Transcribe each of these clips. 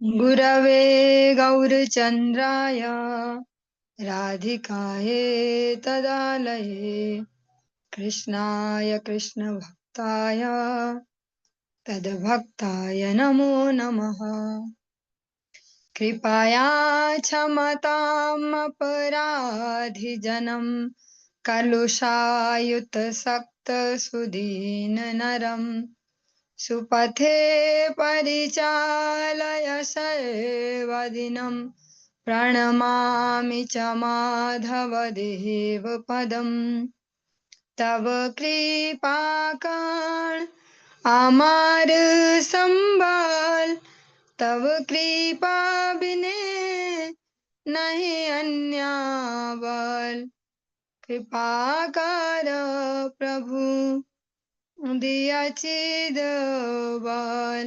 गुरवे गौरचन्द्राय राधिकाये तदालये कृष्णाय कृष्णभक्ताय तद्भक्ताय नमो नमः। कृपया क्षमतामपराधिजनं कलुषायुतसक्तसुदीननरम् सुपथे परिचालय सर्वदिनं प्रणमामि च माधवदेव पदम् तव कृपाकण আমার संबल तव कृपा बिने नहीं अन्य बल कृपा कर प्रभु दिया चिद बल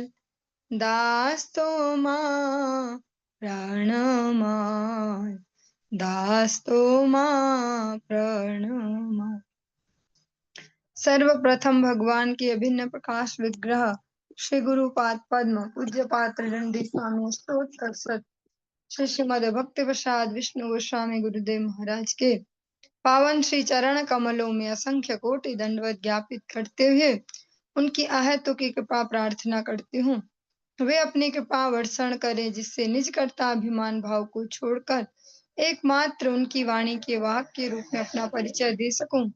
दास तो मां प्रणमाय दास तो मां प्रणमाय। सर्वप्रथम भगवान की अभिन्न प्रकाश विग्रह श्री गुरुपाद पद्म पूज्य पात्र दंडी स्वामी स्तोत्र श्री श्रीमद भक्ति प्रसाद विष्णु गोस्वामी गुरुदेव महाराज के पावन श्री चरण कमलों में असंख्य कोटि दंडवत ज्ञापित करते हुए उनकी अहेतु की कृपा प्रार्थना करती हूँ। वे अपनी कृपा वर्षण करें जिससे निज कर्ता अभिमान भाव को छोड़कर एकमात्र उनकी वाणी के वाहक के रूप में अपना परिचय दे सकूं।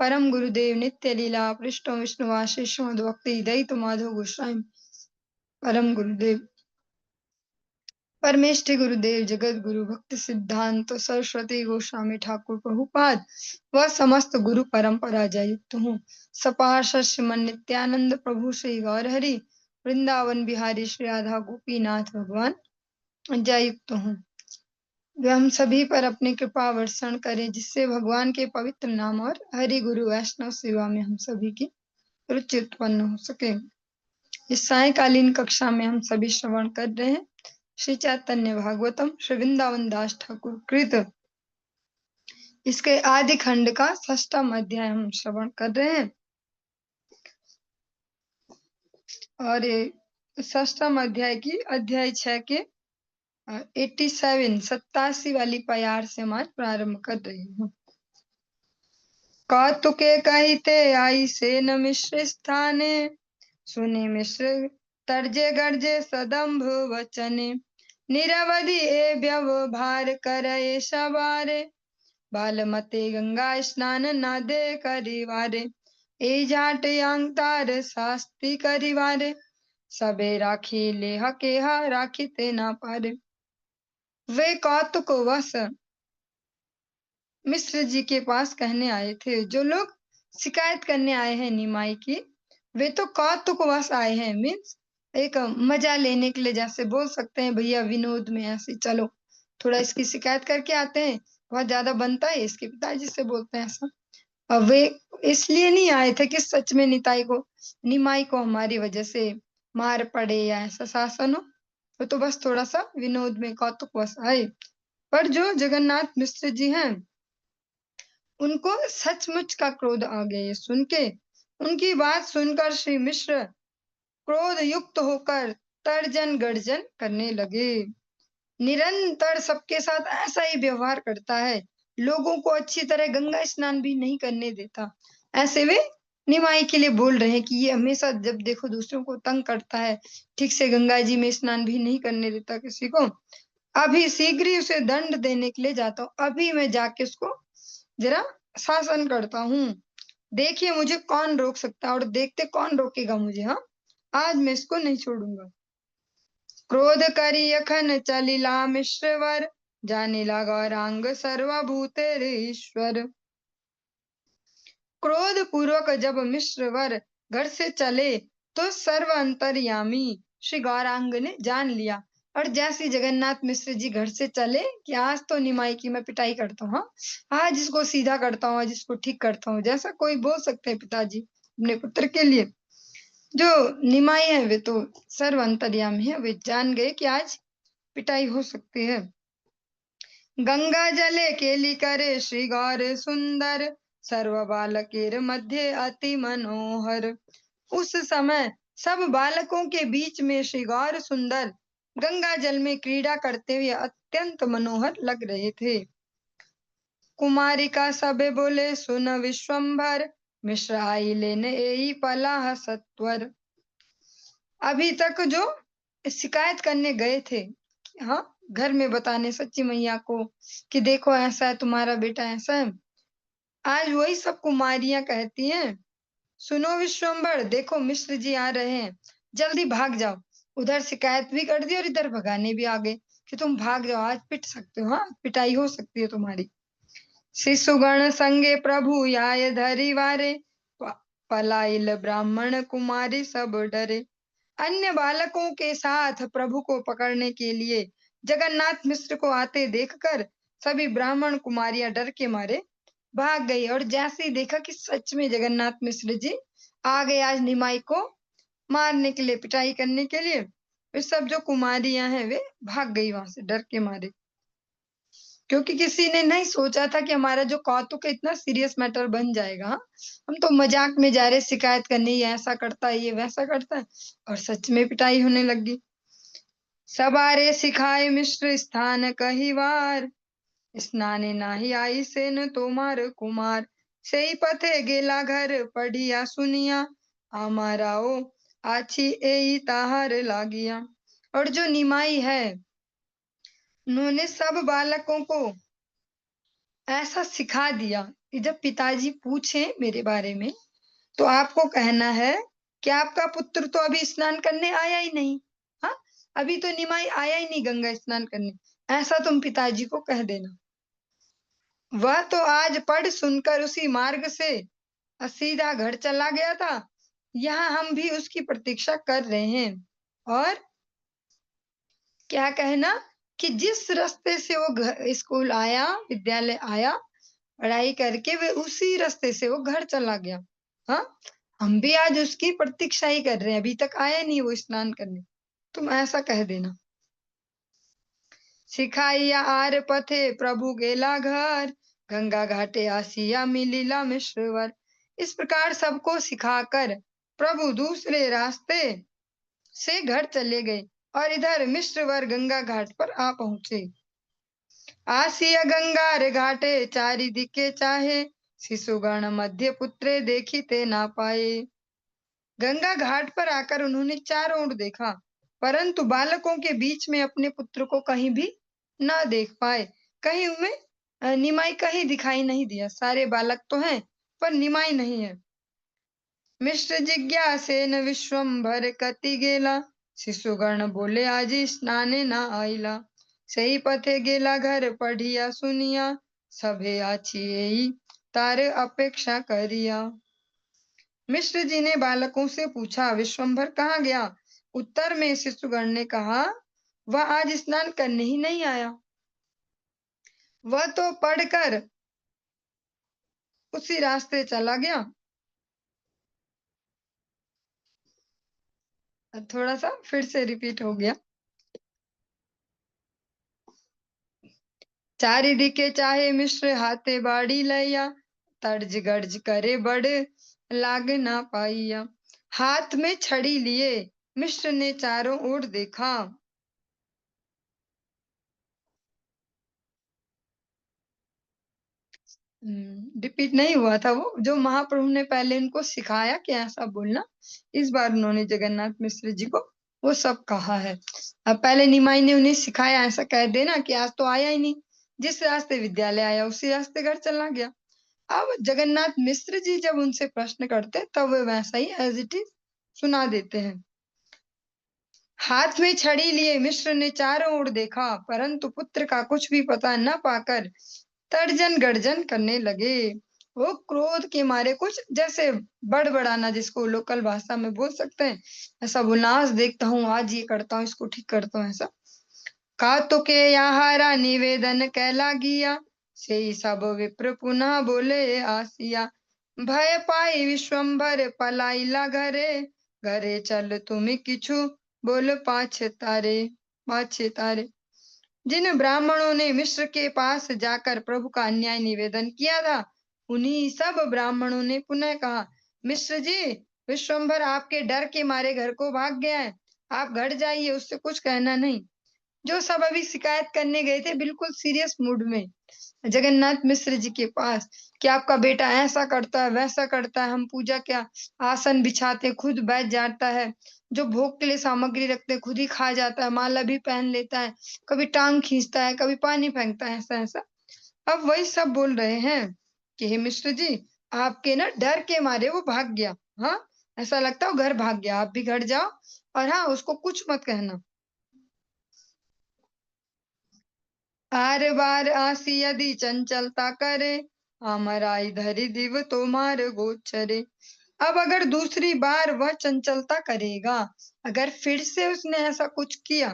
परम गुरुदेव नित्य लीला पृष्ठ विष्णुवासी श्रीमद् भक्ति दयित माधव गोस्वामी परम गुरुदेव परमेष्ठि गुरुदेव जगत गुरु भक्ति सिद्धांत सरस्वती गोस्वामी ठाकुर प्रभुपाद व समस्त गुरु परंपरा जयुक्त हूँ। सपार्षद श्रीमन नित्यानंद प्रभु श्री गौर हरि वृंदावन बिहारी श्री राधा गोपीनाथ भगवान जयुक्त हूँ। वे हम सभी पर अपनी कृपा वर्षण करें जिससे भगवान के पवित्र नाम और हरि गुरु वैष्णव सेवा में हम सभी की रुचि उत्पन्न हो सके। इस सायकालीन कक्षा में हम सभी श्रवण कर रहे हैं श्री चैतन्य भागवतम श्री वृंदावन दास ठाकुर कृत इसके आदि खंड का 6वां अध्याय हम श्रवण कर रहे हैं और 6वां अध्याय की अध्याय 6 के 87 वाली प्यार से हम आज प्रारंभ कर रहे हैं। कौतुके कहिते आई से न मिश्र स्थाने सुने मिश्र तर्जे गर्जे सदम्भ वचने निरवधि ए व्यवहार करे सवारे बालमते गंगा स्नान न दे करिवारे ए जाट यांतार शास्ति करिवारे सबे राखी लेह केहा राखी ते ना पारे। वे कौतुक वश मिश्र जी के पास कहने आए थे। जो लोग शिकायत करने आए हैं निमाई की वे तो कौतुकवश आए हैं मीन्स एक मजा लेने के लिए, जैसे बोल सकते हैं भैया विनोद में ऐसे चलो थोड़ा इसकी शिकायत करके आते हैं, बहुत ज्यादा बनता है इसके पिताजी से बोलते हैं ऐसा। और वे इसलिए नहीं आए थे कि सच में निमाई को हमारी वजह से मार पड़े या ऐसा शासन हो, वो तो बस थोड़ा सा विनोद में कौतुकवश आए। पर जो जगन्नाथ मिश्र जी हैं उनको सचमुच का क्रोध आ गया। ये सुन के उनकी बात सुनकर श्री मिश्र क्रोध युक्त होकर तर्जन गर्जन करने लगे। निरंतर सबके साथ ऐसा ही व्यवहार करता है, लोगों को अच्छी तरह गंगा स्नान भी नहीं करने देता। ऐसे वे निमाई के लिए बोल रहे हैं कि ये हमेशा जब देखो दूसरों को तंग करता है, ठीक से गंगा जी में स्नान भी नहीं करने देता किसी को। अभी शीघ्र ही उसे दंड देने के लिए जाता हूँ, अभी मैं जाके उसको जरा शासन करता हूँ। देखिए मुझे कौन रोक सकता है और देखते कौन रोकेगा मुझे। हाँ, आज मैं इसको नहीं छोड़ूंगा। क्रोध करी अखन चलिला मिश्रवर जानिला गौरांग सर्वभूतेर ईश्वर। क्रोध पूर्वक जब मिश्रवर घर से चले तो सर्व अंतर्यामी श्री गौरांग ने जान लिया। और जैसे जगन्नाथ मिश्र जी घर से चले कि आज तो निमाई की मैं पिटाई करता हूँ, आज इसको सीधा करता हूँ, आज इसको ठीक करता हूँ, जैसा कोई बोल सकते हैं पिताजी अपने पुत्र के लिए। जो निमाई है वे तो सर्व अंतर्यामी है, वे जान गए कि आज पिटाई हो सकती है। गंगा जले केली करे श्री गौर सुंदर सर्व बालकेर मध्य अति मनोहर। उस समय सब बालकों के बीच में श्री गौर सुंदर गंगा जल में क्रीड़ा करते हुए अत्यंत मनोहर लग रहे थे। कुमारिका सबे बोले सुन विश्वम्भर, मिश्र आई लेने एई पलाह सत्वर। अभी तक जो शिकायत करने गए थे, हाँ, घर में बताने सच्ची मैया को कि देखो ऐसा है, तुम्हारा बेटा ऐसा है, आज वही सब कुमारियां कहती हैं, सुनो विश्वम्भर, देखो मिश्र जी आ रहे हैं, जल्दी भाग जाओ। उधर शिकायत भी कर दी और इधर भगाने भी आ गए कि तुम भाग जाओ, आज पिट सकते हो, हाँ, पिटाई हो सकती है तुम्हारी। शिशुगण संगे प्रभु आए धरि वारे, पलाइल ब्राह्मण कुमारी सब डरे। अन्य बालकों के साथ प्रभु को पकड़ने के लिए जगन्नाथ मिश्र को आते देखकर सभी ब्राह्मण कुमारियां डर के मारे भाग गई। और जैसे ही देखा कि सच में जगन्नाथ मिश्र जी आ गए आज निमाई को मारने के लिए, पिटाई करने के लिए, वे सब जो कुमारियां हैं वे भाग गई वहां से डर के मारे, क्योंकि किसी ने नहीं सोचा था कि हमारा जो कौतुक है इतना सीरियस मैटर बन जाएगा। हम तो मजाक में जा रहे शिकायत करने, ये ऐसा करता है, ये वैसा करता है, और सच में पिटाई होने लगी। सबारे सिखाए मिश्र स्थान कही बार, स्नाने नाही आई सेन तोमार कुमार। सेई पथे गेला घर पढ़िया सुनिया, आमाराओ आछी एई ताहार लागिया। और जो निमाई है, उन्होंने सब बालकों को ऐसा सिखा दिया कि जब पिताजी पूछे मेरे बारे में तो आपको कहना है कि आपका पुत्र तो अभी स्नान करने आया ही नहीं, हाँ, अभी तो निमाई आया ही नहीं गंगा स्नान करने, ऐसा तुम पिताजी को कह देना। वह तो आज पढ़ सुनकर उसी मार्ग से सीधा घर चला गया था, यहाँ हम भी उसकी प्रतीक्षा कर रहे हैं। और क्या कहना कि जिस रास्ते से वो स्कूल आया, विद्यालय आया, पढ़ाई करके वे उसी रास्ते से वो घर चला गया। हाँ, हम भी आज उसकी प्रतीक्षा ही कर रहे हैं, अभी तक आया नहीं वो स्नान करने, तुम ऐसा कह देना। सिखाइया आर पथे प्रभु गेला घर, गंगा घाटे आसिया मिलीला मिश्रवर। इस प्रकार सबको सिखाकर प्रभु दूसरे रास्ते से घर चले गए और इधर मिश्रवर गंगा घाट पर आ पहुंचे। आसिया गंगार घाटे चारि दिखे चाहे, शिशुगण मध्य पुत्रे देखिते ना पाए। गंगा घाट पर आकर उन्होंने चारों ओर देखा, परंतु बालकों के बीच में अपने पुत्र को कहीं भी ना देख पाए। कहीं उनमें निमाई कहीं दिखाई नहीं दिया, सारे बालक तो हैं पर निमाई नहीं है। मिश्र जिज्ञासेन विश्वम्भर कति गेला, शिशुगण बोले आज स्नाने ना आइला। सही पथे गेला घर पढ़िया सुनिया, सभे आछी तारे अपेक्षा करिया। मिश्र जी ने बालकों से पूछा, विश्वम्भर कहाँ गया? उत्तर में शिशुगण ने कहा, वह आज स्नान करने ही नहीं आया, वह तो पढ़कर उसी रास्ते चला गया। थोड़ा सा फिर से रिपीट हो गया। चारि दिखे चाहे मिश्र हाथे बाड़ी लैया, तर्ज गर्ज करे बड़ लाग ना पाइया। हाथ में छड़ी लिए मिश्र ने चारों ओर देखा। रिपीट नहीं हुआ था, वो जो महाप्रभु ने पहले इनको सिखाया कि ऐसा बोलना, इस बार उन्होंने जगन्नाथ मिश्र जी को वो सब कहा है। अब पहले निमाई ने उन्हें सिखाया ऐसा कह देना कि आज तो आया ही नहीं, जिस रास्ते विद्यालय आया उसी रास्ते घर चला गया। अब जगन्नाथ मिश्र जी जब उनसे प्रश्न करते तब वे वैसा ही एज इट इज सुना देते हैं। हाथ में छड़ी लिए मिश्र ने चारों ओर देखा, परंतु पुत्र का कुछ भी पता न पाकर तर्जन गर्जन करने लगे। वो क्रोध के मारे कुछ जैसे बड़बड़ाना, जिसको लोकल भाषा में बोल सकते हैं, ऐसा बोलना, आज देखता हूँ, आज ये करता हूँ, इसको ठीक करता हूँ, ऐसा। कातुके याहारा निवेदन कैला गिया, से सब विप्र पुनः बोले आसिया। भय पाई विश्वम्भर पलाइला घरे, घरे चल तुम किछु बोल पाछे तारे। जिन ब्राह्मणों ने मिश्र के पास जाकर प्रभु का अन्याय निवेदन किया था, उन्हीं सब ब्राह्मणों ने पुनः कहा, मिश्र जी, विश्वम्भर आपके डर के मारे घर को भाग गया है, आप घर जाइए, उससे कुछ कहना नहीं। जो सब अभी शिकायत करने गए थे बिल्कुल सीरियस मूड में जगन्नाथ मिश्र जी के पास कि आपका बेटा ऐसा करता है, वैसा करता है, हम पूजा क्या आसन बिछाते खुद बैठ जाता है, जो भोग के लिए सामग्री रखते खुद ही खा जाता है, माला भी पहन लेता है, कभी टांग खींचता है, कभी पानी फेंकता है, ऐसा ऐसा। अब वही सब बोल रहे हैं कि हे मिश्र जी, आपके ना डर के मारे वो भाग गया। हाँ, ऐसा लगता है वो घर भाग गया, आप भी घर जाओ और हाँ, उसको कुछ मत कहना। आर बार आसी यदि चंचलता करे, हमारा धरि दिव तोमार गोचरे। अब अगर दूसरी बार वह चंचलता करेगा, अगर फिर से उसने ऐसा कुछ किया,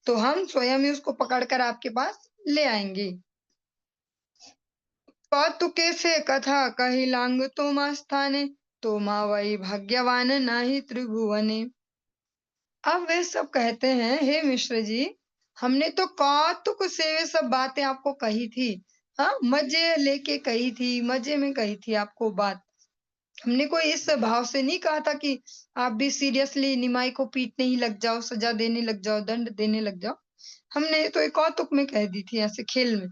तो हम स्वयं ही उसको पकड़कर आपके पास ले आएंगे। कौतुके से कथा कही लांग तोमा स्थाने, तोमा वही भाग्यवान नाही त्रिभुवने। अब वे सब कहते हैं, हे मिश्र जी, हमने तो कौतुक से वे सब बातें आपको कही थी। हाँ, मजे लेके कही थी, मजे में कही थी आपको बात। हमने कोई इस भाव से नहीं कहा था कि आप भी सीरियसली निमाई को पीटने ही लग जाओ, सजा देने लग जाओ, दंड देने लग जाओ। हमने तो एक कौतुक में कह दी थी, ऐसे खेल में।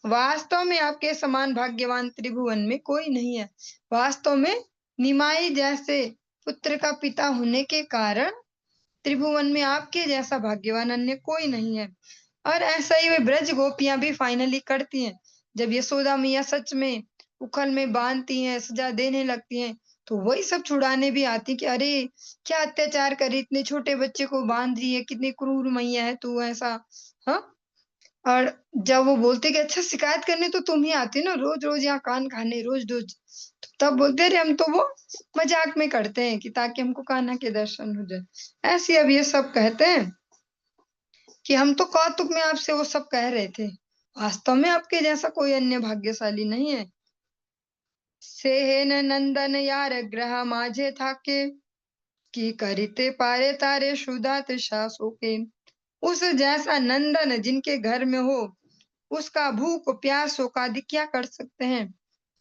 वास्तव में आपके समान भाग्यवान त्रिभुवन में कोई नहीं है। वास्तव में निमाई जैसे पुत्र का पिता होने के कारण त्रिभुवन में आपके जैसा भाग्यवान अन्य कोई नहीं है। और ऐसा ही वे ब्रज गोपियां भी फाइनली करती हैं। जब यशोदा मैया सच में उखल में बांधती हैं, सजा देने लगती हैं, तो वही सब छुड़ाने भी आती कि अरे क्या अत्याचार करी, इतने छोटे बच्चे को बांध रही है, कितनी क्रूर मैया है तू, ऐसा। हाँ, और जब वो बोलते कि अच्छा शिकायत करने तो तुम ही आती ना रोज रोज यहाँ कान खाने, रोज रोज, तो तब बोलते अरे हम तो वो मजाक में करते हैं कि ताकि हमको कान्हा के दर्शन हो जाए। ऐसे अब ये सब कहते हैं कि हम तो कौतुक में आपसे वो सब कह रहे थे, वास्तव में आपके जैसा कोई अन्य भाग्यशाली नहीं है। सेहेन नंदन यार ग्रह माझे थाके, की करिते पारे तारे शुदा तृषा सोके। उस जैसा नंदन जिनके घर में हो, उसका भूख प्यास का आदि क्या कर सकते हैं।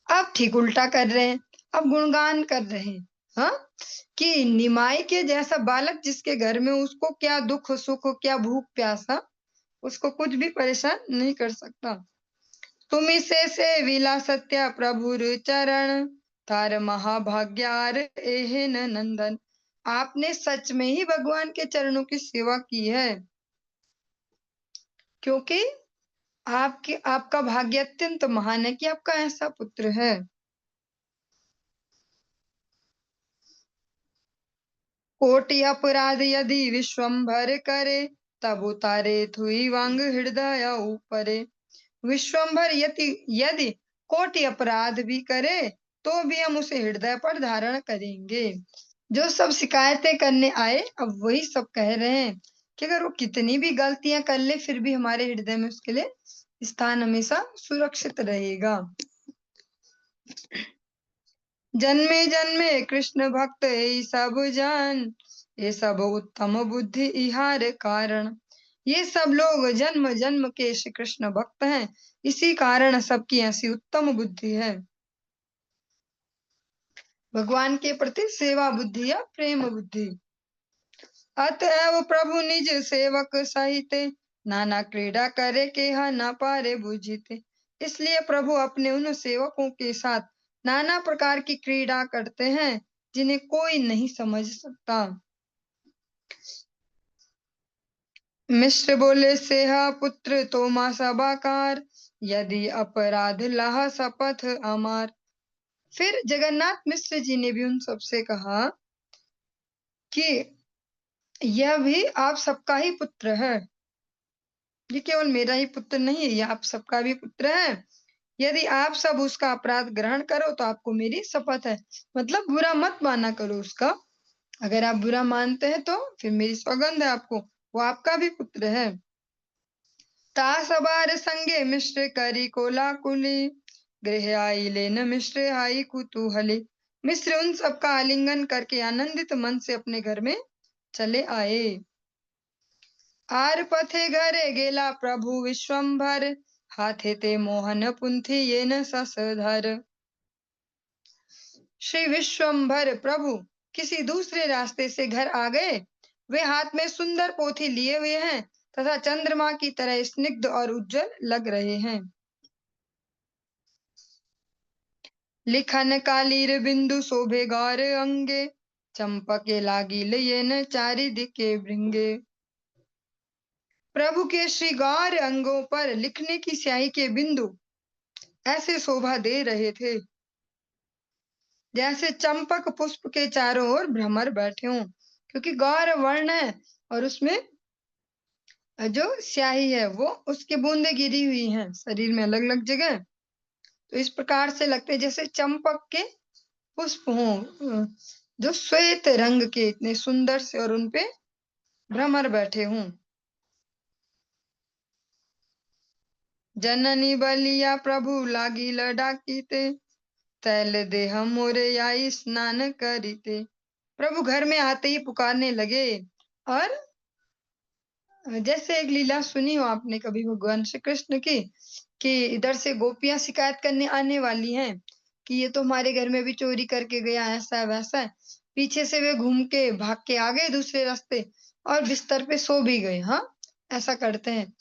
अब ठीक उल्टा कर रहे हैं, अब गुणगान कर रहे हैं। हाँ, कि निमाई के जैसा बालक जिसके घर में, उसको क्या दुख सुख, क्या भूख प्यासा, उसको कुछ भी परेशान नहीं कर सकता। तुम से विला सत्य प्रभुर चरण, तार महाभाग्यार एहन नंदन। आपने सच में ही भगवान के चरणों की सेवा की है, क्योंकि आपके आपका भाग्य अत्यंत महान है कि आपका ऐसा पुत्र है। कोटि अपराध यदि विश्वम्भर करे, तब उतारे थुई वांग हृदय ऊपरे। विश्वम्भर यदि यदि कोटि अपराध भी करे, तो भी हम उसे हृदय पर धारण करेंगे। जो सब शिकायतें करने आए, अब वही सब कह रहे हैं कि अगर वो कितनी भी गलतियां कर ले, फिर भी हमारे हृदय में उसके लिए स्थान हमेशा सुरक्षित रहेगा। जन्मे जन्मे कृष्ण भक्त ये सब जान, ये सब उत्तम बुद्धि इहार कारण। ये सब लोग जन्म जन्म के श्री कृष्ण भक्त हैं, इसी कारण सबकी ऐसी उत्तम बुद्धि है। भगवान के प्रति सेवा बुद्धि या प्रेम बुद्धि। अतएव प्रभु निज सेवक सहित, नाना क्रीड़ा करे के न पारे बुझिते। इसलिए प्रभु अपने उन सेवकों के साथ नाना प्रकार की क्रीड़ा करते हैं, जिन्हें कोई नहीं समझ सकता। मिश्र बोले, सेहा पुत्र तोमा सबाकार, यदि अपराध लह शपथ अमार। फिर जगन्नाथ मिश्र जी ने भी उन सबसे कहा कि यह भी आप सबका ही पुत्र है, ये केवल मेरा ही पुत्र नहीं है, ये आप सबका भी पुत्र है। यदि आप सब उसका अपराध ग्रहण करो, तो आपको मेरी शपथ है, मतलब बुरा मत माना करो उसका। अगर आप बुरा मानते हैं, तो फिर मेरी सौगंध है आपको, वो आपका भी पुत्र है। ता सबार संगे मिश्र करी कोलाकुली, गृह आई लेन मिश्र आई कुतूहली। मिश्र उन सबका आलिंगन करके आनंदित मन से अपने घर में चले आए। आर पथे घरे गेला प्रभु विश्वम्भर, हाथे ते मोहन पुंथी ये न ससधर। श्री विश्वम्भर प्रभु किसी दूसरे रास्ते से घर आ गए वे हाथ में सुंदर पोथी लिए हुए हैं तथा चंद्रमा की तरह स्निग्ध और उज्जवल लग रहे हैं। लिखन कालीर बिंदु शोभे गौर अंगे, चंपके लागी लयन चारिदिके भृंगे। प्रभु के श्री गौर अंगों पर लिखने की स्याही के बिंदु ऐसे शोभा दे रहे थे जैसे चंपक पुष्प के चारों ओर भ्रमर बैठे हों, क्योंकि गौर वर्ण है और उसमें जो स्याही है वो उसकी बूंदे गिरी हुई हैं शरीर में अलग अलग जगह, तो इस प्रकार से लगते हैं जैसे चंपक के पुष्प हों जो श्वेत रंग के इतने सुंदर से और उनपे भ्रमर बैठे हों। जननी बलिया प्रभु लागी लडाकीते, तैल देह मोरे आई स्नान करीते। प्रभु घर में आते ही पुकारने लगे। और जैसे एक लीला सुनी हो आपने कभी भगवान श्री कृष्ण की, कि इधर से गोपियां शिकायत करने आने वाली हैं कि ये तो हमारे घर में भी चोरी करके गया, ऐसा है वैसा है। पीछे से वे घूम के भाग के आ गए दूसरे रास्ते और बिस्तर पे सो भी गए। हाँ, ऐसा करते हैं।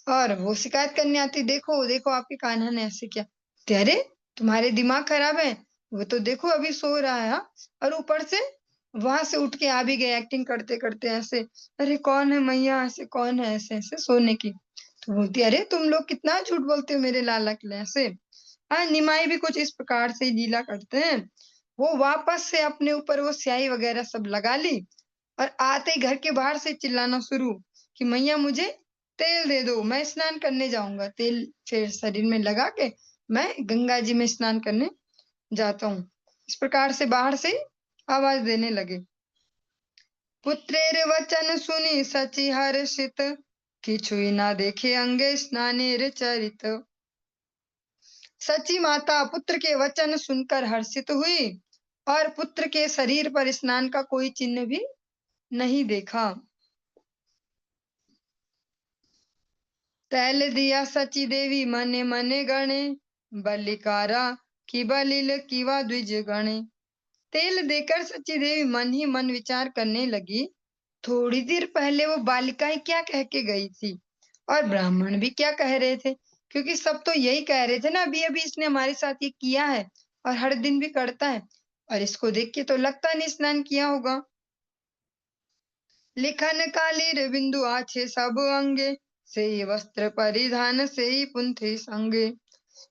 और वो शिकायत करने आती, देखो देखो आपके कान्हा ने ऐसे किया। तो अरे तुम्हारे दिमाग खराब है, वो तो देखो अभी सो रहा है। हाँ? और ऊपर से वहां से उठ के आ भी गए एक्टिंग करते करते ऐसे, अरे कौन है मैया, ऐसे कौन है, ऐसे ऐसे सोने की। तो बोलती, अरे तुम लोग कितना झूठ बोलते हो मेरे लाला के लिए ऐसे। हाँ, निमाई भी कुछ इस प्रकार से ही लीला करते हैं। वो वापस से अपने ऊपर वो स्याही वगैरह सब लगा ली और आते ही घर के बाहर से चिल्लाना शुरू कि मैया मुझे तेल दे दो, मैं स्नान करने जाऊंगा। तेल फिर शरीर में लगा के मैं गंगा जी में स्नान करने जाता हूँ। इस प्रकार से बाहर से आवाज देने लगे। पुत्रेर वचन सुनी सची हर्षित, किछुई ना देखे अंगे स्नानेर चरित। सची माता पुत्र के वचन सुनकर हर्षित हुई और पुत्र के शरीर पर स्नान का कोई चिन्ह भी नहीं देखा। तैल दिया सची देवी मने मने गणे, बलिकारा की बलिल कीवा द्विज गणे। तेल देकर सची देवी मन ही मन विचार करने लगी, थोड़ी देर पहले वो बालिकाएं क्या कह के गई थी और ब्राह्मण भी क्या कह रहे थे, क्योंकि सब तो यही कह रहे थे ना, अभी अभी इसने हमारे साथ ये किया है और हर दिन भी करता है और इसको देख के तो लगता नहीं स्नान किया होगा। लिखन कालीर बिंदु आछे सब अंगे, से ही वस्त्र परिधान से ही पुंथे संगे।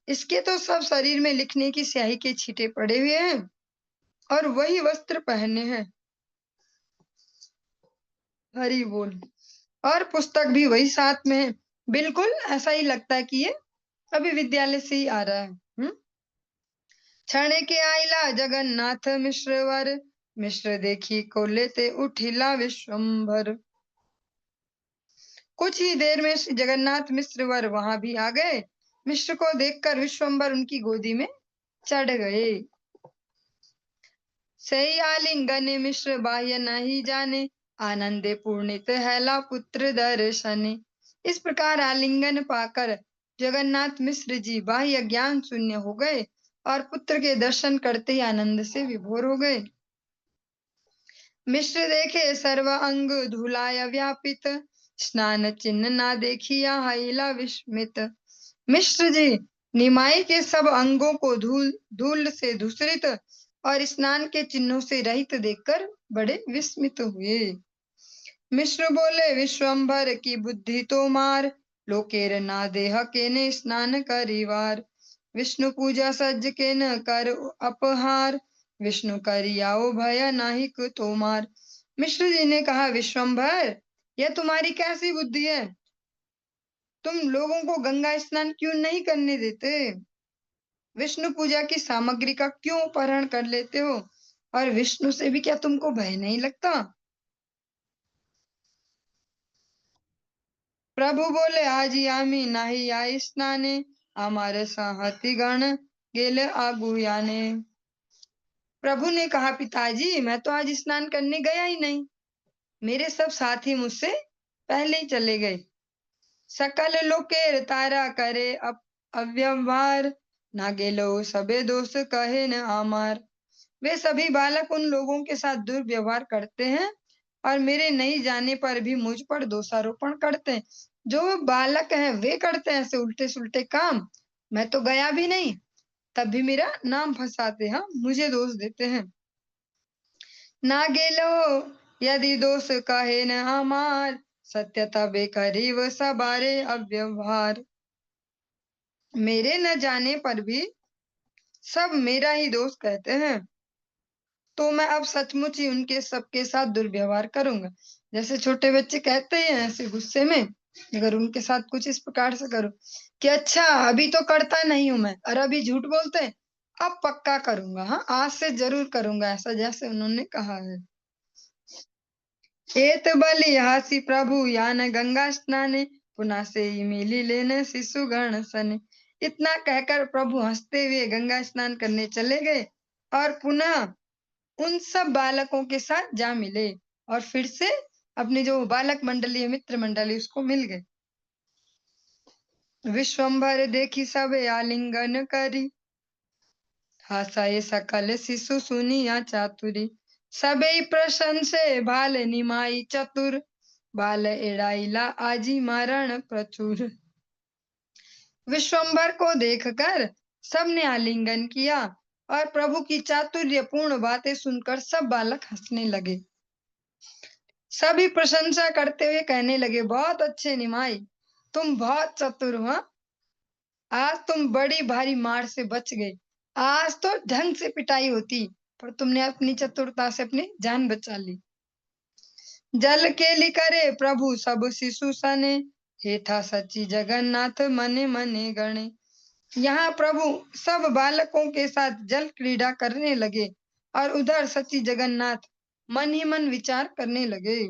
इसके तो सब शरीर में लिखने की स्याही के छींटे पड़े हुए हैं और वही वस्त्र पहने हैं। हरि बोल। और पुस्तक भी वही साथ में है। बिल्कुल ऐसा ही लगता है कि ये अभी विद्यालय से ही आ रहा है। क्षण के आइला जगन्नाथ मिश्र वर, मिश्र देखी को लेते उठिला विश्वम्भर। कुछ ही देर में श्री जगन्नाथ मिश्र वर वहां भी आ गए। मिश्र को देखकर विश्वम्भर उनकी गोदी में चढ़ गए। सही आलिंगन मिश्र बाह्य नहीं जाने, आनंदे पूर्णित हैला पुत्र दर्शने। इस प्रकार आलिंगन पाकर जगन्नाथ मिश्र जी बाह्य ज्ञान शून्य हो गए और पुत्र के दर्शन करते ही आनंद से विभोर हो गए। मिश्र देखे सर्व अंग धूलाय व्यापित, स्नान चिन्ह ना देखिया हैला विस्मित। मिश्र जी निमाई के सब अंगों को धूल धूल से धूसरित और स्नान के चिन्हों से रहित देखकर बड़े विस्मित हुए। मिश्र बोले, विश्वम्भर की बुद्धि तो मार, लोकेर ना देह के ने स्नान करिवार। विष्णु पूजा सज के न कर अपहार, विष्णु करियाओ भय नाहिक तोमार। मिश्र जी ने कहा, विश्वम्भर यह तुम्हारी कैसी बुद्धि है, तुम लोगों को गंगा स्नान क्यों नहीं करने देते, विष्णु पूजा की सामग्री का क्यों अपहरण कर लेते हो, और विष्णु से भी क्या तुमको भय नहीं लगता। प्रभु बोले, आजी आमी नाही आई स्नाने, हमारे साहती गण गेले आगुयाने। प्रभु ने कहा, पिताजी मैं तो आज स्नान करने गया ही नहीं, मेरे सब साथी मुझसे पहले ही चले गए। सकल लोकेर तारा करे अव्यवहार, ना गेलो सबे दोष कहे न आमार। वे सभी बालक उन लोगों के साथ दुर्व्यवहार करते हैं और मेरे नहीं जाने पर भी मुझ पर दोषारोपण करते हैं। जो बालक हैं वे करते हैं ऐसे उल्टे-सुलटे काम। मैं तो गया भी नहीं, तब भी मेरा नाम फँसाते हैं, मुझे दोष देते हैं। ना गेलो यदि दोष कहे न हमार, सत्यता बेकरीब सबारे अव्यवहार। मेरे न जाने पर भी सब मेरा ही दोष कहते हैं, तो मैं अब सचमुच ही उनके सबके साथ दुर्व्यवहार करूँगा। जैसे छोटे बच्चे कहते हैं ऐसे गुस्से में, अगर उनके साथ कुछ इस प्रकार से करो कि अच्छा अभी तो करता नहीं हूँ मैं और अभी झूठ बोलते हैं, अब पक्का करूँगा, हाँ, आज से ज़रूर करूँगा ऐसा जैसे उन्होंने कहा है। एत बलिहासी प्रभु यान गंगा स्नाने, पुनः से ही मिली लेने शिशुगण सने। इतना कहकर प्रभु हंसते हुए गंगा स्नान करने चले गए और पुनः उन सब बालकों के साथ जा मिले और फिर से अपनी जो बालक मंडली है, मित्र मंडली उसको मिल गए। विश्वम्भर देखी सब आलिंगन करी, हसाए सकल शिशु सुनिया चातुरी। सबे प्रशंसे भाल निमाई चतुर, बाल एड़ाइला आजी मारण प्रचुर। विश्वम्भर को देखकर सबने आलिंगन किया और प्रभु की चातुर्यपूर्ण बातें सुनकर सब बालक हंसने लगे। सभी प्रशंसा करते हुए कहने लगे, बहुत अच्छे निमाई, तुम बहुत चतुर हो, हाँ? आज तुम बड़ी भारी मार से बच गए। आज तो ढंग से पिटाई होती, पर तुमने अपनी चतुरता से अपनी जान बचा ली। जल केली करे प्रभु सब शिशु सने, हे था सच्ची जगन्नाथ मने मने गणे। यहाँ प्रभु सब बालकों के साथ जल क्रीड़ा करने लगे और उधर सच्ची जगन्नाथ मन ही मन विचार करने लगे।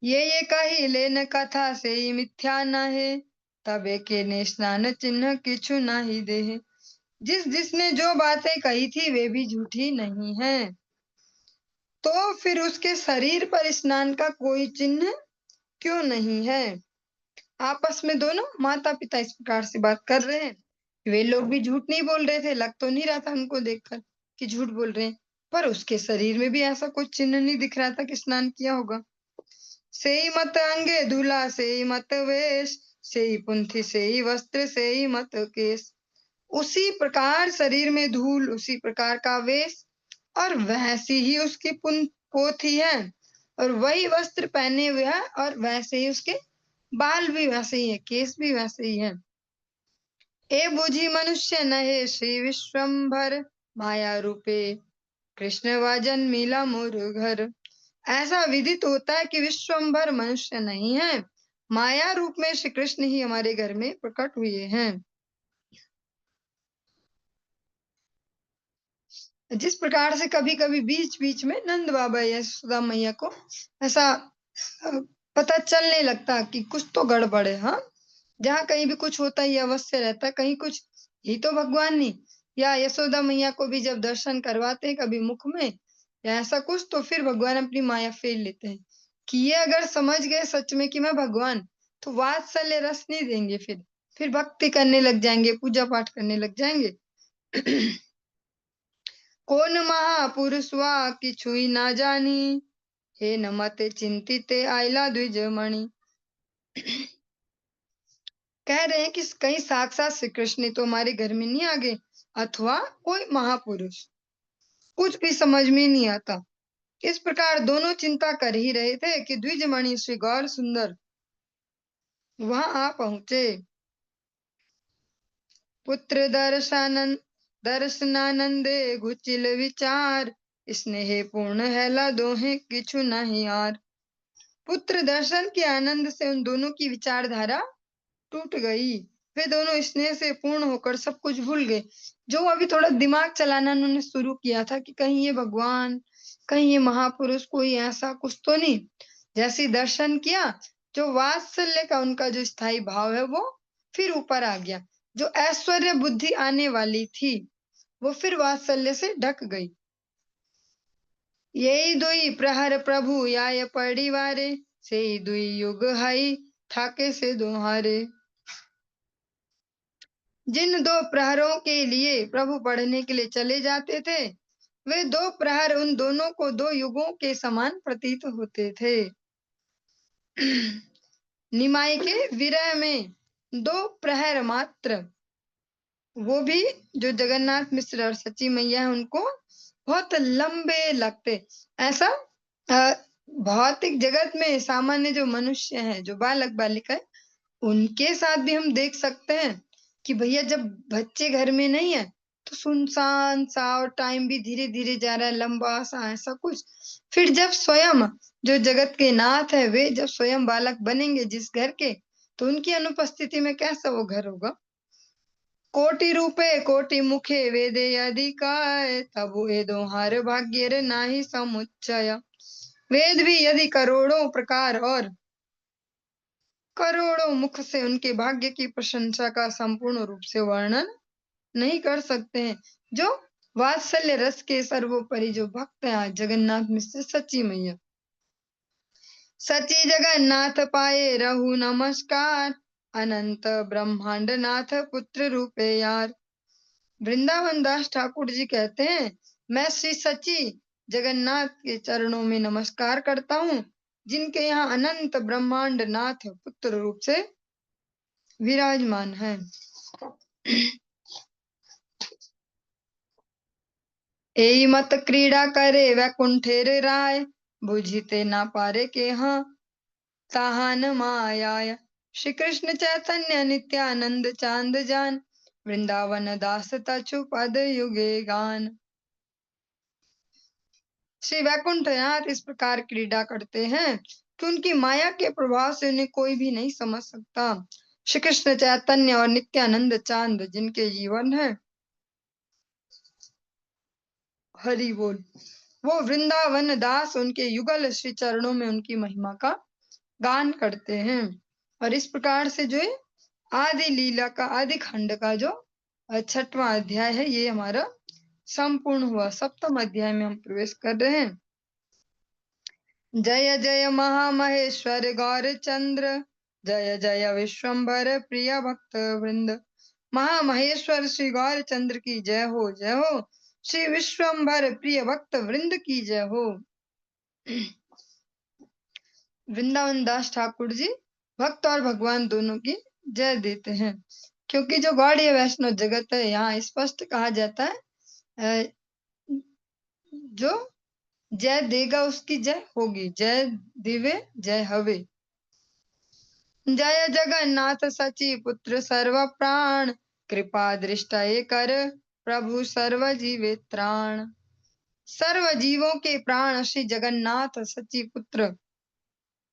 ये कही लेन कथा से ही मिथ्या न है, तबे के ने स्नान चिन्ह किछु नाही देहे। जिसने जो बातें कही थी वे भी झूठी नहीं है, तो फिर उसके शरीर पर स्नान का कोई चिन्ह क्यों नहीं है। आपस में दोनों माता पिता इस प्रकार से बात कर रहे हैं। वे लोग भी झूठ नहीं बोल रहे थे, लग तो नहीं रहा था उनको देखकर कि झूठ बोल रहे हैं, पर उसके शरीर में भी ऐसा कुछ चिन्ह नहीं दिख रहा था कि स्नान किया होगा। सेई मत अंगे धूला सेई मत वेश, सेई पुंथी सेई वस्त्र सेई मत केश। उसी प्रकार शरीर में धूल, उसी प्रकार का वेश और वैसी ही उसकी पोथी है और वही वस्त्र पहने हुए है और वैसे ही उसके बाल भी वैसे ही है, केस भी वैसे ही है। ए बुझी मनुष्य नहे श्री विश्वम्भर, माया रूपे कृष्ण वाजन मिला मोर घर। ऐसा विदित होता है कि विश्वम्भर मनुष्य नहीं है, माया रूप में श्री कृष्ण ही हमारे घर में प्रकट हुए हैं। जिस प्रकार से कभी-कभी बीच-बीच में नंद बाबा या यशोदा मैया को ऐसा अ, पता चलने लगता कि कुछ तो गड़बड़ है, हाँ? जहाँ कहीं भी कुछ होता ही अवश्य रहता है, कहीं कुछ ये तो भगवान नहीं। या यशोदा मैया को भी जब दर्शन करवाते हैं कभी मुख में या ऐसा कुछ, तो फिर भगवान अपनी माया फेर लेते हैं कि ये अगर समझ गए सच में कि मैं भगवान, तो वात्सल्य रस नहीं देंगे फिर भक्ति करने लग जाएंगे, पूजा पाठ करने लग जाएंगे। कौन महापुरुष वा किछुई ना जानी, हे न मते चिंतिते आइला द्विजमणि। कह रहे हैं कि कहीं साक्षात श्री कृष्ण तो हमारे घर में नहीं आ गए, अथवा कोई महापुरुष, कुछ भी समझ में नहीं आता। इस प्रकार दोनों चिंता कर ही रहे थे कि द्विजमणि श्री गौर सुंदर वहां आ पहुंचे। पुत्र दर्शनानंदे गुचिल विचार, स्नेह पूर्ण हैला दोहे किछु नहीं यार। पुत्र दर्शन के आनंद से उन दोनों की विचारधारा टूट गई। वे दोनों स्नेह से पूर्ण होकर सब कुछ भूल गए। जो अभी थोड़ा दिमाग चलाना उन्होंने शुरू किया था कि कहीं ये भगवान, कहीं ये महापुरुष कोई ऐसा कुछ तो नहीं। जैसे ही दर्शन किया, जो वात्सल्य का उनका जो स्थायी भाव है वो फिर ऊपर आ गया। जो ऐश्वर्य बुद्धि आने वाली थी, वो फिर वात्सल्य से ढक गई। यही दुई प्रहर प्रभु आय परिवारे, से दुई युग हई ठाके से दोहारे। जिन दो प्रहरों के लिए प्रभु पढ़ने के लिए चले जाते थे, वे दो प्रहर उन दोनों को दो युगों के समान प्रतीत होते थे। निमाई के विरह में दो प्रहर मात्र, वो भी जो जगन्नाथ मिश्र और सची मैया है उनको बहुत लंबे लगते। ऐसा भौतिक जगत में सामान्य जो मनुष्य है, जो बालक बालिका है, उनके साथ भी हम देख सकते हैं कि भैया जब बच्चे घर में नहीं है तो सुनसान सा, और टाइम भी धीरे धीरे जा रहा है, लंबा सा, ऐसा कुछ। फिर जब स्वयं जो जगत के नाथ है, वे जब स्वयं बालक बनेंगे जिस घर के, तो उनकी अनुपस्थिति में कैसा वो घर होगा। कोटि रूपे कोटि मुखे वेदे अधिकाय, तब वेदों हार भाग्य रे नाही समुच्चय। वेद भी यदि करोड़ों प्रकार और करोड़ों मुख से उनके भाग्य की प्रशंसा का संपूर्ण रूप से वर्णन नहीं कर सकते हैं। जो वात्सल्य रस के सर्वोपरि जो भक्त हैं आज जगन्नाथ मिश्र सच्ची मैया। सची जगन्नाथ पाए रहु नमस्कार, अनंत ब्रह्मांड नाथ पुत्र रूपे यार। वृंदावन दास ठाकुर जी कहते हैं, मैं श्री सची जगन्नाथ के चरणों में नमस्कार करता हूँ, जिनके यहाँ अनंत ब्रह्मांड नाथ पुत्र रूप से विराजमान है। एई मत क्रीड़ा करे वैकुंठेर राय, बुझिते ना पारे के हाँ ताहान मायाय। श्री कृष्ण चैतन्य नित्यानंद चांद जान, वृंदावन दास तछु पद युगे गान। श्री वैकुंठनाथ इस प्रकार क्रीड़ा करते हैं कि उनकी माया के प्रभाव से उन्हें कोई भी नहीं समझ सकता। श्री कृष्ण चैतन्य और नित्यानंद चांद जिनके जीवन है, हरि बोल, वो वृंदावन दास उनके युगल श्री चरणों में उनकी महिमा का गान करते हैं। और इस प्रकार से जो है आदि लीला का आदि खंड का जो 6वां अध्याय है, ये हमारा संपूर्ण हुआ। 7वें अध्याय में हम प्रवेश कर रहे हैं। जय जय महामहेश्वर गौरचंद्र, जय जय विश्वम्भर प्रिय भक्त वृंद। महामहेश्वर श्री गौरचंद्र की जय हो, जय हो। श्री विश्वम्भर प्रिय भक्त वृंद की जय हो। वृंदावन दास ठाकुर जी भक्त और भगवान दोनों की जय देते हैं, क्योंकि जो गौड़ीय वैष्णव जगत है, यहाँ स्पष्ट कहा जाता है जो जय देगा उसकी जय होगी, जय दिवे जय हवे। जय जगन्नाथ सची पुत्र सर्व प्राण, कृपा दृष्टि कर प्रभु सर्व जीवे त्राण। सर्व जीवों के प्राण श्री जगन्नाथ सची पुत्र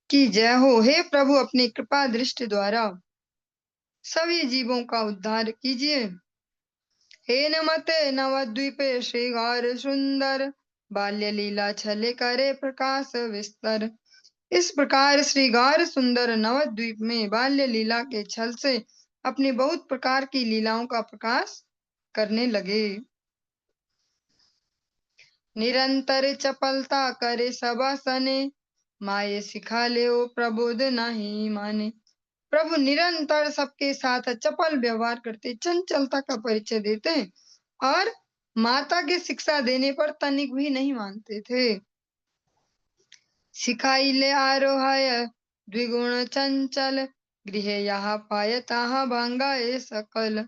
की जय हो। हे प्रभु, अपनी कृपा दृष्टि द्वारा सभी जीवों का उद्धार कीजिए। हे नमते नवद्वीपे श्री गौर सुंदर, बाल्य लीला छले करे प्रकाश विस्तर। इस प्रकार श्री गौर सुंदर नवद्वीप में बाल्य लीला के छल से अपनी बहुत प्रकार की लीलाओं का प्रकाश करने लगे। निरंतर चपलता करे सबा सने, माये सिखा ले ओ प्रबोध नहीं माने। प्रभु निरंतर सबके साथ चपल व्यवहार करते, चंचलता का परिचय देते हैं और माता की शिक्षा देने पर तनिक भी नहीं मानते थे। सिखाइले आरोहाय द्विगुण चंचल, गृह यहाँ पाय ताहा भांगाए सकल।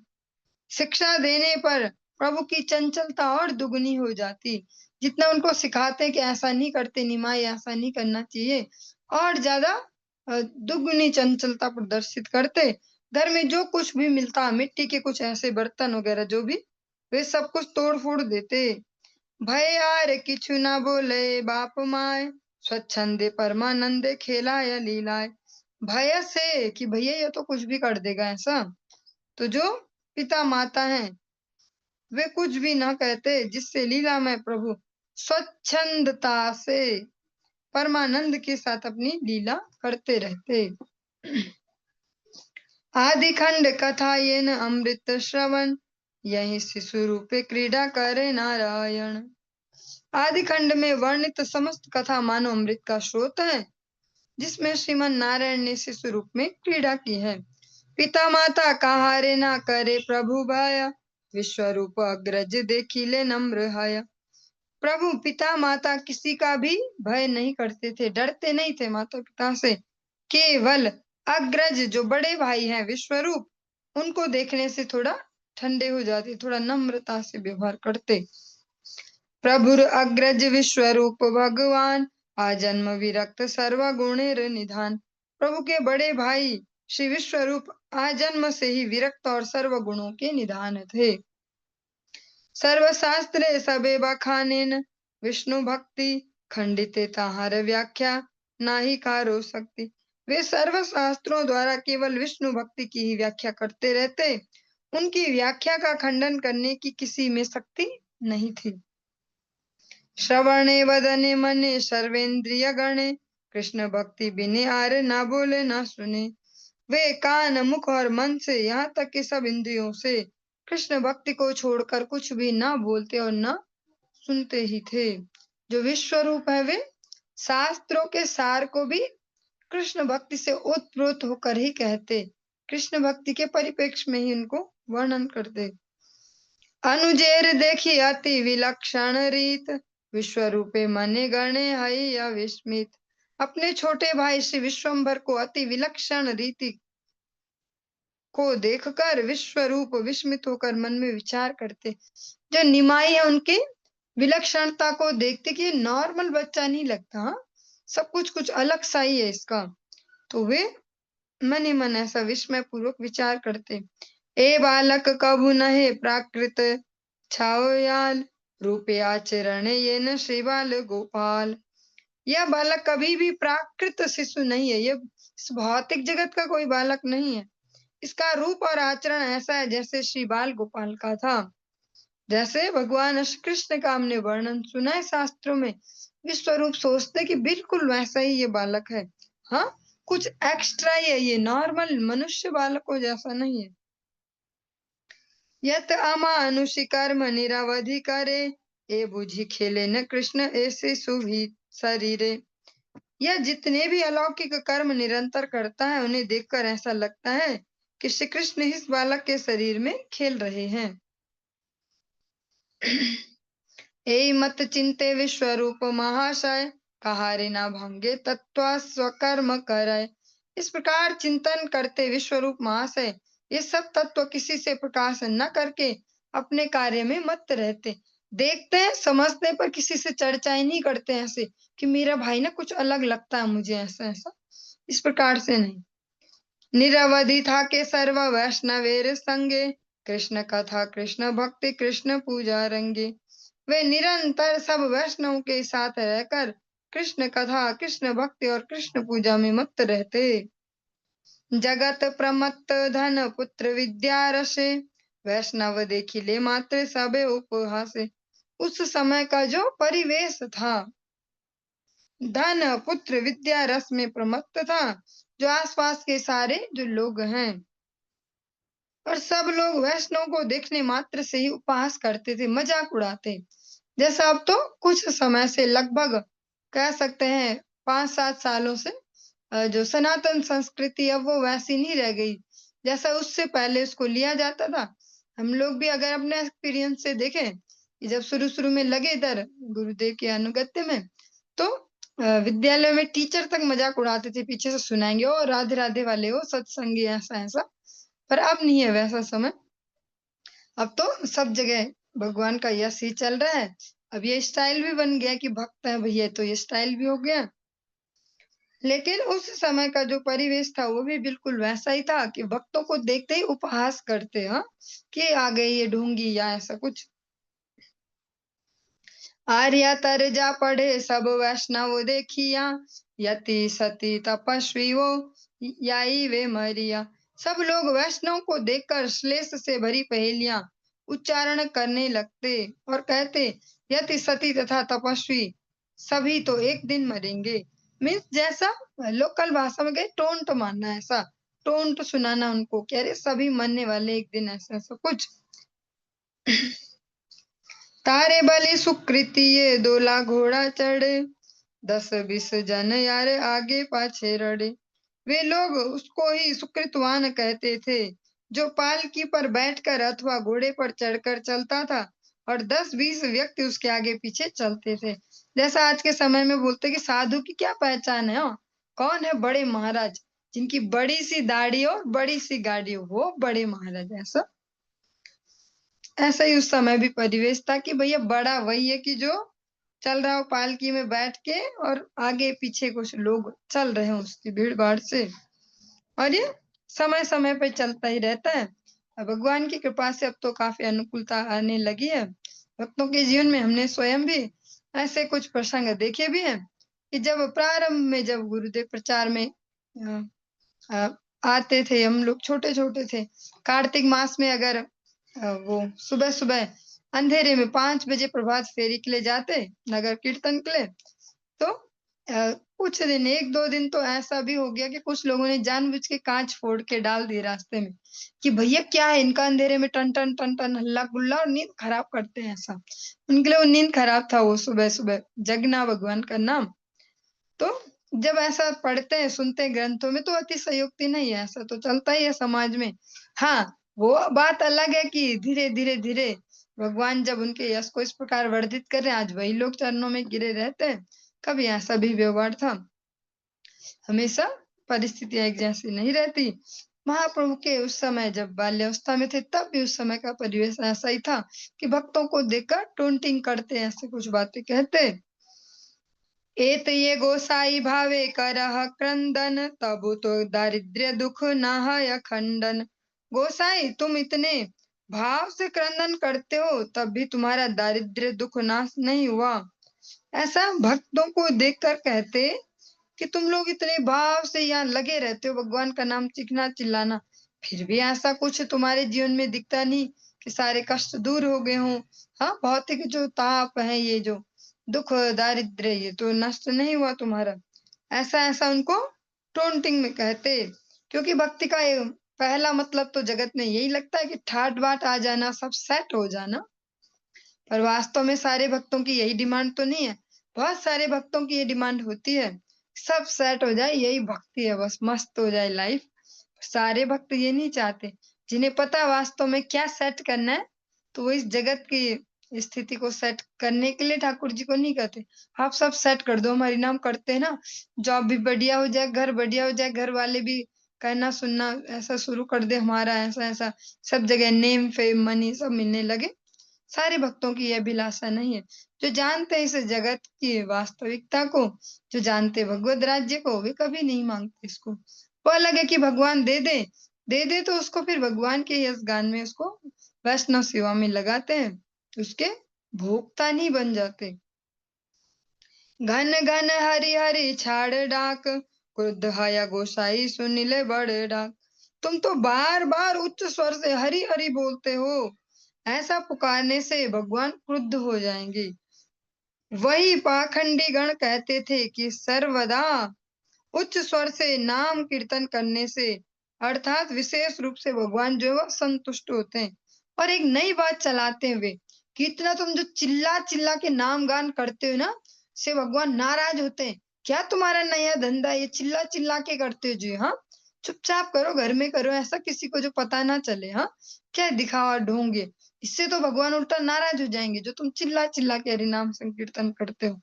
शिक्षा देने पर प्रभु की चंचलता और दुगनी हो जाती। जितना उनको सिखाते कि ऐसा नहीं करते निमाई, ऐसा नहीं करना चाहिए, और ज्यादा दुगनी चंचलता प्रदर्शित करते। घर में जो कुछ भी मिलता, मिट्टी के कुछ ऐसे बर्तन वगैरह जो भी, वे सब कुछ तोड़ फोड़ देते। भय यार किछु ना बोले बाप माय, स्वच्छंदे परमानंदे खेलाया लीलाए। भय से कि भैया ये तो कुछ भी कर देगा ऐसा, तो जो पिता माता हैं वे कुछ भी ना कहते, जिससे लीला में प्रभु स्वच्छंदता से परमानंद के साथ अपनी लीला करते रहते। आदि खंड कथा ये न अमृत श्रवण, यही शिशु रूपे क्रीड़ा करे नारायण। आदि खंड में वर्णित समस्त कथा मानो अमृत का स्रोत है, जिसमें श्रीमन नारायण ने शिशु रूप में क्रीड़ा की है। पिता माता कहारे ना करे प्रभु भाया, विश्व रूप अग्रज देखिले नम्र हाया। प्रभु पिता माता किसी का भी भय नहीं करते थे, डरते नहीं थे माता पिता से। केवल अग्रज जो बड़े भाई हैं विश्वरूप, उनको देखने से थोड़ा ठंडे हो जाते, थोड़ा नम्रता से व्यवहार करते। प्रभुर अग्रज विश्वरूप भगवान, आजन्म विरक्त सर्वगुणेर निधान। प्रभु के बड़े भाई श्री विश्वरूप आजन्म से ही विरक्त और सर्व गुणों के निधान थे। सर्वशास्त्रे सबे बखानेन, विष्णु भक्ति खंडिते ताहार व्याख्या, नाही कारो सकती। वे सर्व शास्त्रों द्वारा केवल विष्णु भक्ति की ही व्याख्या करते रहते, उनकी व्याख्या का खंडन करने की किसी में शक्ति नहीं थी। श्रवणे वदने मने सर्वेंद्रिय गणे, कृष्ण भक्ति बिने आर ना बोले ना सुने। वे कान मुख और मन से, यहाँ तक कि सब इंद्रियों से कृष्ण भक्ति को छोड़कर कुछ भी ना बोलते और ना सुनते ही थे। जो विश्व रूप है वे शास्त्रों के सार को भी कृष्ण भक्ति से ओतप्रोत होकर ही कहते, कृष्ण भक्ति के परिप्रेक्ष्य में ही उनको वर्णन करते। अनुजेर देखी अति विलक्षण रीत, विश्व रूपे मने गणे हई अविस्मित। अपने छोटे भाई श्री विश्वम्भर को अति विलक्षण रीति को देखकर विश्वरूप विस्मित होकर मन में विचार करते। जो निमाई है उनके विलक्षणता को देखते कि ये नॉर्मल बच्चा नहीं लगता, हाँ? सब कुछ कुछ अलग सा ही है इसका। तो वे मन ही मन ऐसा विस्मय पूर्वक विचार करते। ए बालक कबू नहे प्राकृत छाओयाल, रूपे आचरण ये न श्री बाल गोपाल। यह बालक कभी भी प्राकृत शिशु नहीं है, ये इस भौतिक जगत का कोई बालक नहीं है। इसका रूप और आचरण ऐसा है जैसे श्री बाल गोपाल का था। जैसे भगवान श्री कृष्ण का हमने वर्णन सुना है शास्त्रों में, विश्वरूप सोचते कि बिल्कुल वैसा ही ये बालक है। हाँ, कुछ एक्स्ट्रा ही है, ये नॉर्मल मनुष्य बालकों जैसा नहीं है। यत अमानुषि कर्म निरवधि करे, ए बुझी खेले न कृष्ण ऐसे सुभी शरीरे। यह जितने भी अलौकिक कर्म निरंतर करता है, उन्हें देखकर ऐसा लगता है कि श्री कृष्ण इस बालक के शरीर में खेल रहे हैं। ए मत चिंते विश्वरूप महाशय, कहारे ना भंगे तत्व स्वकर्म करय। इस प्रकार चिंतन करते विश्वरूप महाशय, ये सब तत्व किसी से प्रकाश न करके अपने कार्य में मत रहते। देखते हैं, समझते पर किसी से चर्चा ही नहीं करते ऐसे कि मेरा भाई ना कुछ अलग लगता है मुझे, ऐसा ऐसा इस प्रकार से नहीं। निरवधि था के सर्व वैष्णवेर संगे, कृष्ण कथा कृष्ण भक्ति कृष्ण पूजा रंगे। वे निरंतर सब वैष्णव के साथ रहकर कृष्ण कथा कृष्ण भक्ति और कृष्ण पूजा में मत रहते। जगत प्रमत्त धन पुत्र विद्या रसे, वैष्णव देखिले मात्र सबे उपहासे। उस समय का जो परिवेश था, धन पुत्र विद्या रस में प्रमत्त था, जो आसपास के सारे जो लोग हैं और सब लोग वैष्णव को देखने मात्र से ही उपहास करते थे, मजाक उड़ाते। जैसा अब तो कुछ समय से, लगभग कह सकते हैं 5-7 सालों से, जो सनातन संस्कृति है वो वैसी नहीं रह गई जैसा उससे पहले उसको लिया जाता था। हम लोग भी अगर अपने एक्सपीरियंस से देखें कि जब शुरू-शुरू में लगे इधर गुरुदेव के अनुगत्य में, तो विद्यालय में टीचर तक मजाक उड़ाते थे, पीछे से सुनाएंगे, ओ राधे राधे वाले हो, सत्संगी ऐसा ऐसा। पर अब नहीं है वैसा समय। अब तो सब जगह भगवान का यश ही चल रहा है। अब ये स्टाइल भी बन गया कि भक्त है भैया, तो ये स्टाइल भी हो गया। लेकिन उस समय का जो परिवेश था वो भी बिल्कुल वैसा ही था कि भक्तों को देखते ही उपहास करते, हाँ, कि आ गए ये ढोंगी या ऐसा कुछ। आर्या तर जा पढ़े सब वैष्णव देखिया, यति सती तपस्वी वो याई वे मरिया। सब लोग वैष्णव को देखकर श्लेष से भरी पहेलियां उच्चारण करने लगते और कहते, यति सती तथा तपस्वी सभी तो एक दिन मरेंगे। मीन्स जैसा लोकल भाषा में कहे टोंट मारना, ऐसा टोंट सुनाना उनको, कह रहे सभी मरने वाले एक दिन, ऐसा ऐसा कुछ। तारे बलि सुकृति ये दोला घोड़ा चढ़े, 10-20 जन यार आगे पाछे रड़े। वे लोग उसको ही सुकृतवान कहते थे, जो पालकी पर बैठकर अथवा घोड़े पर चढ़कर चलता था और 10-20 व्यक्ति उसके आगे-पीछे चलते थे। जैसा आज के समय में बोलते हैं कि साधु की क्या पहचान है? कौन है बड़े महाराज? जिनकी बड़ी-सी दाढ़ी हो, बड़ी-सी गाड़ी हो, वो बड़े महाराज ऐसा। ऐसा ही उस समय भी परिवेश था कि भैया बड़ा वही है कि जो चल रहा हो पालकी में बैठ के और आगे-पीछे कुछ लोग चल रहे हों उसकी भीड़-भाड़ से। और ये समय-समय पे चलता ही रहता है। भगवान की कृपा से अब तो काफ़ी अनुकूलता आने लगी है। भक्तों के जीवन में हमने स्वयं भी ऐसे कुछ प्रसंग देखे भी हैं कि जब प्रारंभ में जब गुरुदेव प्रचार में अ अ, आते थे, हम लोग छोटे-छोटे थे। कार्तिक मास में अगर वो सुबह-सुबह अंधेरे में 5 बजे प्रभात फेरी के लिए जाते, नगर कीर्तन के लिए, तो कुछ दिन 1-2 दिन तो ऐसा भी हो गया कि कुछ लोगों ने जानबूझ के काँच फोड़ के डाल दिए रास्ते में, कि भैया क्या है इनका अंधेरे में टन-टन, टन-टन हल्ला-गुल्ला और नींद खराब करते हैं ऐसा। उनके लिए वो नींद खराब था वो सुबह-सुबह जगना भगवान का नाम। तो जब ऐसा पढ़ते हैं, सुनते हैं ग्रंथों में तो अतिशयोक्ति नहीं है, ऐसा तो चलता ही है समाज में। हाँ, वो बात अलग है कि धीरे भगवान जब उनके यश को इस प्रकार वर्धित कर रहे हैं, आज वही लोग चरणों में गिरे रहते हैं। कभी ऐसा भी व्यवहार था। हमेशा परिस्थितियाँ एक जैसी नहीं रहती। महाप्रभु के उस समय जब बाल्यावस्था में थे, तब भी उस समय का परिवेश ऐसा ही था कि भक्तों को देखकर टोंटिंग करते, ऐसे कुछ बातें कहते। एतये गोसाई भावे करह क्रंदन तबु तो दारिद्र्य दुख नाहय खंडन। गोसाई तुम इतने भाव से क्रंदन करते हो तब भी तुम्हारा दारिद्र्य दुख नाश नहीं हुआ। ऐसा भक्तों को देखकर कहते कि तुम लोग इतने भाव से यहाँ लगे रहते हो भगवान का नाम चिखना चिल्लाना, फिर भी ऐसा कुछ तुम्हारे जीवन में दिखता नहीं कि सारे कष्ट दूर हो गए हों। हाँ, भौतिक जो ताप है, ये जो दुख दारिद्र्य, ये तो नष्ट नहीं हुआ तुम्हारा। ऐसा उनको टोंटिंग में कहते, क्योंकि भक्ति का ये पहला मतलब तो जगत में यही लगता है कि ठाट बाट आ जाना, सब सेट हो जाना। पर वास्तव में सारे भक्तों की यही डिमांड तो नहीं है। बहुत सारे भक्तों की ये डिमांड होती है, सब सेट हो जाए, यही भक्ति है, बस मस्त हो जाए लाइफ। सारे भक्त ये नहीं चाहते। जिन्हें पता है वास्तव में क्या सेट करना है, तो वो इस जगत की स्थिति को सेट करने के लिए ठाकुर जी को नहीं कहते, आप सब सेट कर दो, हम हरिनाम करते हैं ना, जॉब भी बढ़िया हो जाए, घर बढ़िया हो जाए, घर वाले भी कहना सुनना ऐसा शुरू कर दे हमारा, ऐसा-ऐसा सब जगह नेम, फेम, मनी सब मिलने लगे। सारे भक्तों की यह अभिलाषा नहीं है। जो जानते हैं इस जगत की वास्तविकता को, जो जानते भगवत राज्य को, वे कभी नहीं माँगते इसको। वो अलग है कि भगवान दे दे तो उसको फिर भगवान के यश गान में उसको वैष्णव सेवा में लगाते हैं, उसके भोक्ता नहीं बन जाते। घन घन हरि हरि छाड़ डाक, क्रुद्ध हया गोसाई सुन ले बड़ डाक। तुम तो बार बार उच्च स्वर से हरि हरि बोलते हो, ऐसा पुकारने से भगवान क्रुद्ध हो जाएंगे। वही पाखंडी गण कहते थे कि सर्वदा उच्च स्वर से नाम कीर्तन करने से अर्थात विशेष रूप से भगवान जो है वो संतुष्ट होते हैं। और एक नई बात चलाते हैं वे कि इतना तुम जो चिल्ला चिल्ला के नाम गान करते हो ना, से भगवान नाराज होते हैं। क्या तुम्हारा नया धंधा है, ये चिल्ला चिल्ला के करते हो जी? हाँ, चुपचाप करो, घर में करो, ऐसा किसी को जो पता ना चले। हाँ, क्या दिखावा ढोंगे, इससे तो भगवान उल्टा नाराज हो जाएंगे जो तुम चिल्ला चिल्ला के हरि नाम संकीर्तन करते हो।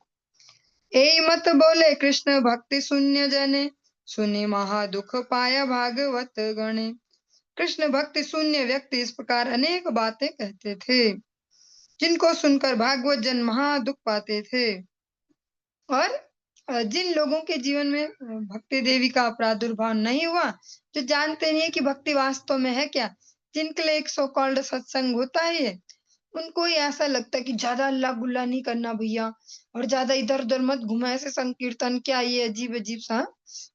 एई मत बोले कृष्ण भक्ति शून्य जने, सुनी महा दुख पाया भागवत गणे। कृष्ण भक्ति शून्य व्यक्ति इस प्रकार अनेक बातें कहते थे, जिनको सुनकर भागवत जन महा दुख पाते थे। और जिन लोगों के जीवन में भक्ति देवी का प्रादुर्भाव नहीं हुआ, जो जानते नहीं है कि भक्ति वास्तव में है क्या, जिनके लिए एक सो कॉल्ड सत्संग होता ही है, उनको ही ऐसा लगता है कि ज्यादा अल्लाह गुल्ला नहीं करना भैया, और ज्यादा इधर उधर मत घुमा, ऐसे संकीर्तन क्या, ये अजीब अजीब सा,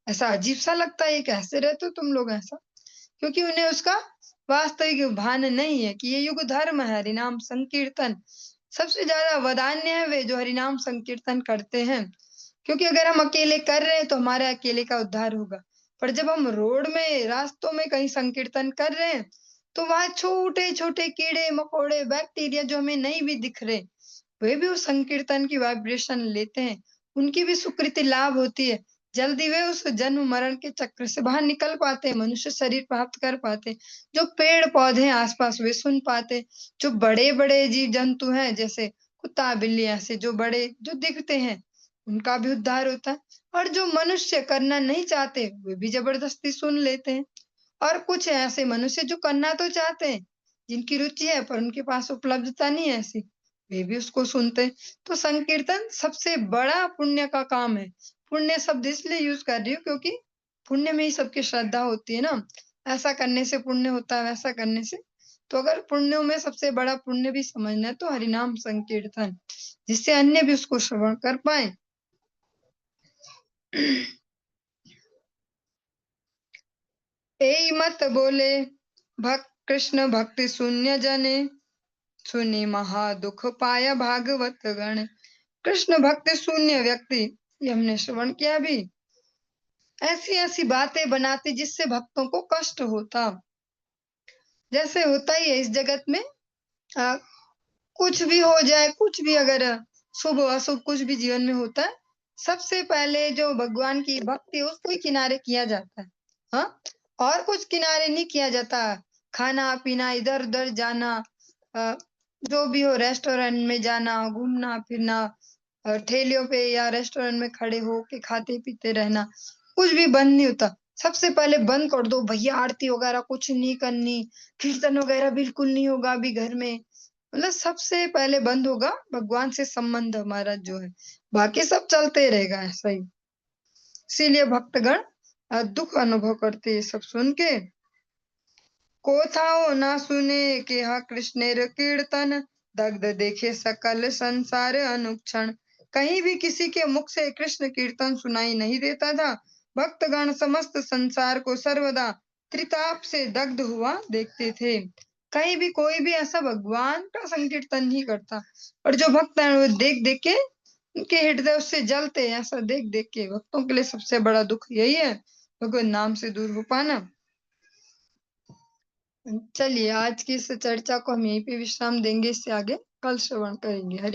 ऐसा अजीब सा लगता है, ये कैसे रहते हो तुम लोग ऐसा, क्योंकि उन्हें उसका वास्तविक भान नहीं है कि ये युग धर्म है हरिनाम संकीर्तन। सबसे ज्यादा वदान्य है वे जो हरिनाम संकीर्तन करते हैं, क्योंकि अगर हम अकेले कर रहे हैं तो हमारे अकेले का उद्धार होगा। पर जब हम रोड में, रास्तों में कहीं संकीर्तन कर रहे हैं, तो वहाँ छोटे-छोटे कीड़े-मकोड़े, बैक्टीरिया जो हमें नहीं भी दिख रहे, वे भी उस संकीर्तन की वाइब्रेशन लेते हैं। उनकी भी सुकृति लाभ होती है। जल्दी वे उस जन्म मरण के चक्र से बाहर निकल पाते हैं, मनुष्य शरीर प्राप्त कर पाते हैं। जो पेड़-पौधे हैं आस-पास वे सुन पाते हैं। जो बड़े-बड़े जीव-जंतु हैं जैसे कुत्ता, बिल्ली ऐसे जो बड़े जो दिखते हैं, उनका भी उद्धार होता है। और जो मनुष्य करना नहीं चाहते, वे भी ज़बरदस्ती सुन लेते हैं। और कुछ ऐसे मनुष्य जो करना तो चाहते हैं, जिनकी रुचि है पर उनके पास उपलब्धता नहीं है ऐसी, वे भी उसको सुनते हैं। तो संकीर्तन सबसे बड़ा पुण्य का काम है। पुण्य शब्द इसलिए यूज़ कर रही हूँ क्योंकि पुण्य में ही सबकी श्रद्धा होती है ना। ऐसा करने से पुण्य होता है, वैसा करने से। तो अगर पुण्यों में सबसे बड़ा पुण्य भी समझना है तो हरिनाम संकीर्तन, जिससे अन्य भी उसको श्रवण कर पाएँ। एई मत बोले कृष्ण भक्ति शून्य जने, सुनि महा दुख पाया भागवत गण। कृष्ण भक्ति शून्य व्यक्ति, ये हमने श्रवण किया भी, ऐसी-ऐसी बातें बनाते जिससे भक्तों को कष्ट होता। जैसे होता ही है इस जगत में अ, कुछ भी हो जाए, कुछ भी अगर शुभ-अशुभ कुछ भी जीवन में होता है, सबसे पहले जो भगवान की भक्ति है उसको ही किनारे किया जाता है। हाँ? और कुछ किनारे नहीं किया जाता। खाना-पीना, इधर-उधर जाना अ, जो भी हो रेस्टोरेंट में जाना, घूमना-फिरना ठेलियों पे या रेस्टोरेंट में खड़े हो के खाते-पीते रहना, कुछ भी बंद नहीं होता। सबसे पहले बंद कर दो भैया आरती वगैरह कुछ नहीं करनी, कीर्तन वगैरह बिल्कुल नहीं होगा अभी घर में। मतलब सबसे पहले बंद होगा भगवान से संबंध हमारा जो है, बाकी सब चलते रहेगा ऐसा ही। इसीलिए भक्तगण दुःख अनुभव करते हैं ये सब सुन के। कोथाओ ना सुने केहा कृष्णेर कीर्तन, दग्ध देखे सकल संसार अनुक्षण। कहीं भी किसी के मुख से कृष्ण कीर्तन सुनाई नहीं देता था। भक्तगण समस्त संसार को सर्वदा त्रिताप से दग्ध हुआ देखते थे। कहीं भी कोई भी ऐसा भगवान का संकीर्तन नहीं करता और जो भक्त हैं वो देख देख के उनके हृदय उससे जलते हैं। ऐसा देख देख के भक्तों के लिए सबसे बड़ा दुख यही है, भगवत नाम से दूर हो पाना। चलिए आज की इस चर्चा को हम यहीं पे विश्राम देंगे, इससे आगे कल श्रवण करेंगे। हरे